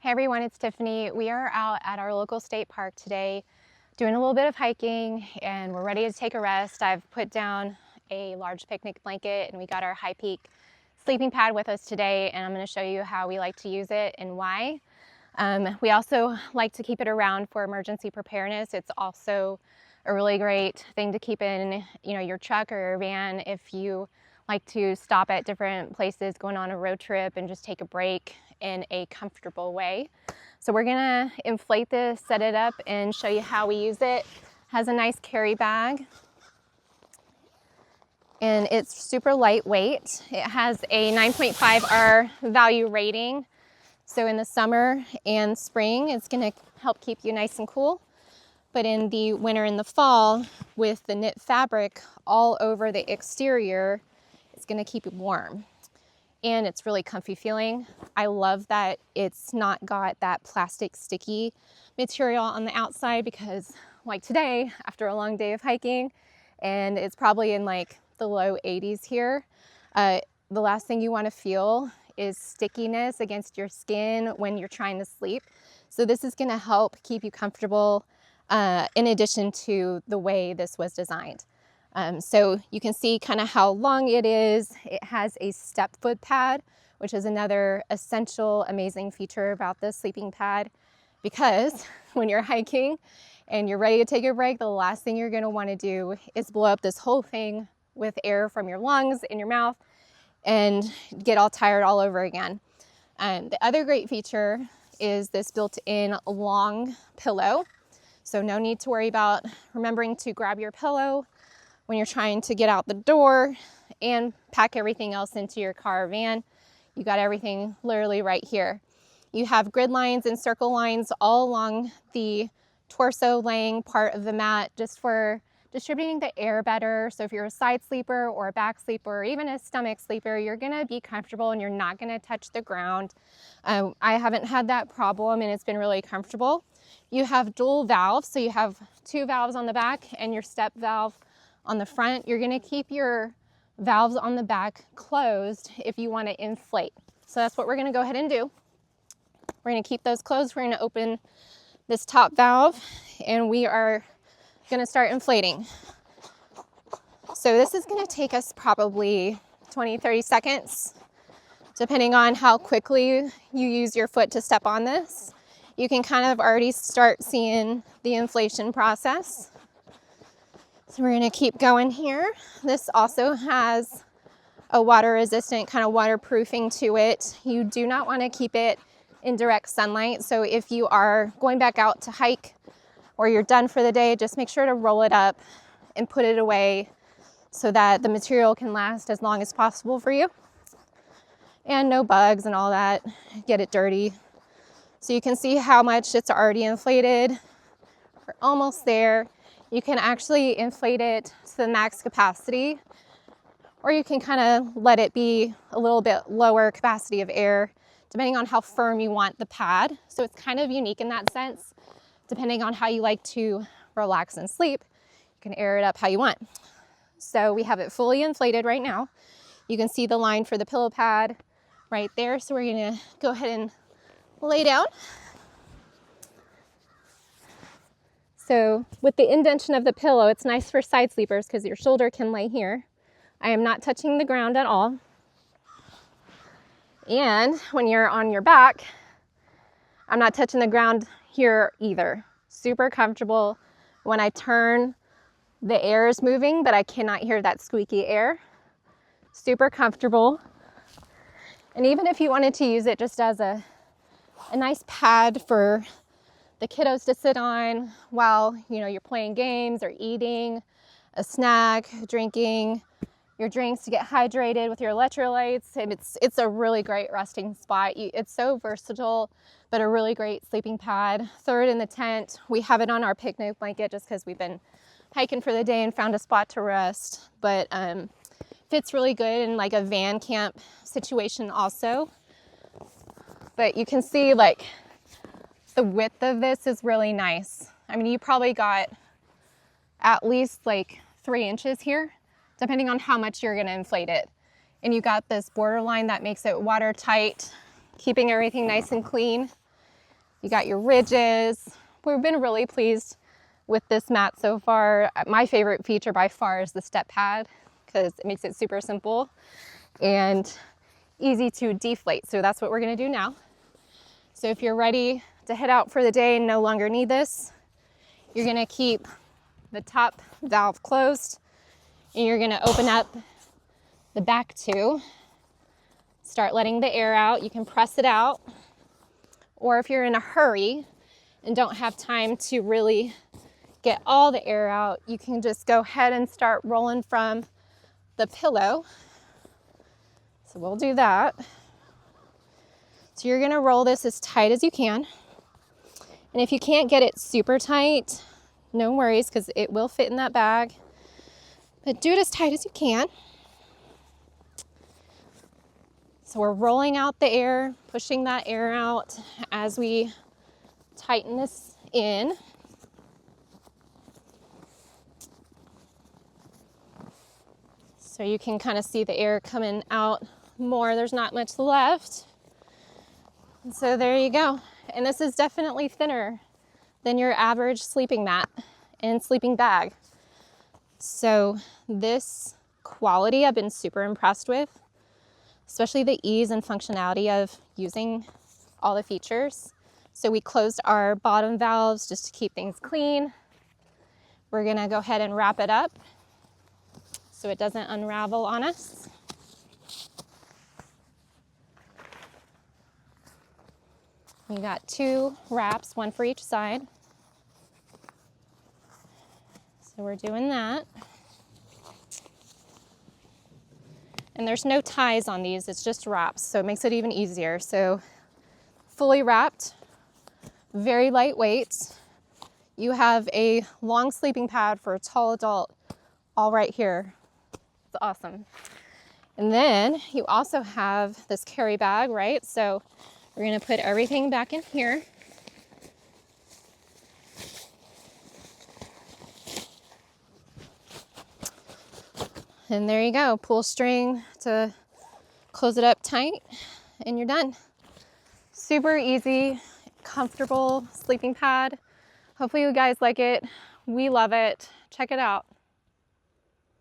Hey everyone, it's Tiffany. We are out at our local state park today doing a little bit of hiking and we're ready to take a rest. I've put down a large picnic blanket and we got our HiiPeak sleeping pad with us today, and I'm going to show you how we like to use it and why. We also like to keep it around for emergency preparedness. It's also a really great thing to keep in your truck or your van if you like to stop at different places going on a road trip and just take a break in a comfortable way. So we're gonna inflate this, set it up, and show you how we use it. It has a nice carry bag and it's super lightweight. It has a 9.5 R value rating. So in the summer and spring, it's gonna help keep you nice and cool. But in the winter and the fall, with the knit fabric all over the exterior, it's gonna keep you warm. And it's really comfy feeling. I love that it's not got that plastic sticky material on the outside, because like today, after a long day of hiking, and it's probably in like the low 80s here, the last thing you wanna feel is stickiness against your skin when you're trying to sleep. So this is gonna help keep you comfortable in addition to the way this was designed. So you can see kind of how long it is. It has a step foot pad, which is another essential, amazing feature about this sleeping pad, because when you're hiking and you're ready to take a break, the last thing you're gonna wanna do is blow up this whole thing with air from your lungs in your mouth and get all tired all over again. The other great feature is this built-in long pillow. So no need to worry about remembering to grab your pillow when you're trying to get out the door and pack everything else into your car or van. You got everything literally right here. You have grid lines and circle lines all along the torso laying part of the mat, just for distributing the air better. So if you're a side sleeper or a back sleeper or even a stomach sleeper, you're gonna be comfortable and you're not gonna touch the ground. I haven't had that problem and it's been really comfortable. You have dual valves, so you have two valves on the back and your step valve on the front. You're gonna keep your valves on the back closed if you wanna inflate. So that's what we're gonna go ahead and do. We're gonna keep those closed. We're gonna open this top valve and we are gonna start inflating. So this is gonna take us probably 20-30 seconds, depending on how quickly you use your foot to step on this. You can kind of already start seeing the inflation process. So we're gonna keep going here. This also has a water resistant kind of waterproofing to it. You do not wanna keep it in direct sunlight. So if you are going back out to hike or you're done for the day, just make sure to roll it up and put it away so that the material can last as long as possible for you. And no bugs and all that, get it dirty. So you can see how much it's already inflated. We're almost there. You can actually inflate it to the max capacity, or you can kind of let it be a little bit lower capacity of air, depending on how firm you want the pad. So it's kind of unique in that sense. Depending on how you like to relax and sleep, you can air it up how you want. So we have it fully inflated right now. You can see the line for the pillow pad right there. So we're gonna go ahead and lay down. So with the indentation of the pillow, it's nice for side sleepers because your shoulder can lay here. I am not touching the ground at all. And when you're on your back, I'm not touching the ground here either. Super comfortable. When I turn, the air is moving, but I cannot hear that squeaky air. Super comfortable. And even if you wanted to use it just as a nice pad for the kiddos to sit on while you're playing games or eating a snack, drinking your drinks to get hydrated with your electrolytes, and it's a really great resting spot. It's so versatile, but a really great sleeping pad. Throw it in the tent. We have it on our picnic blanket just because we've been hiking for the day and found a spot to rest, but fits really good in like a van camp situation also. But you can see like the width of this is really nice. I mean, you probably got at least like 3 inches here, depending on how much you're gonna inflate it. And you got this border line that makes it watertight, keeping everything nice and clean. You got your ridges. We've been really pleased with this mat so far. My favorite feature by far is the step pad because it makes it super simple and easy to deflate. So that's what we're gonna do now. So if you're ready to head out for the day and no longer need this, you're gonna keep the top valve closed and you're gonna open up the back two. Start letting the air out. You can press it out, or if you're in a hurry and don't have time to really get all the air out, you can just go ahead and start rolling from the pillow. So we'll do that. So you're gonna roll this as tight as you can. And if you can't get it super tight, no worries, because it will fit in that bag. But do it as tight as you can. So we're rolling out the air, pushing that air out as we tighten this in. So you can kind of see the air coming out more. There's not much left. And so there you go. And this is definitely thinner than your average sleeping mat and sleeping bag. So this quality I've been super impressed with, especially the ease and functionality of using all the features. So we closed our bottom valves just to keep things clean. We're gonna go ahead and wrap it up so it doesn't unravel on us. You got 2 wraps, 1 for each side. So we're doing that. And there's no ties on these, it's just wraps, so it makes it even easier. So fully wrapped, very lightweight. You have a long sleeping pad for a tall adult, all right here. It's awesome. And then you also have this carry bag, right? So we're gonna put everything back in here. And there you go, pull string to close it up tight and you're done. Super easy, comfortable sleeping pad. Hopefully you guys like it. We love it. Check it out.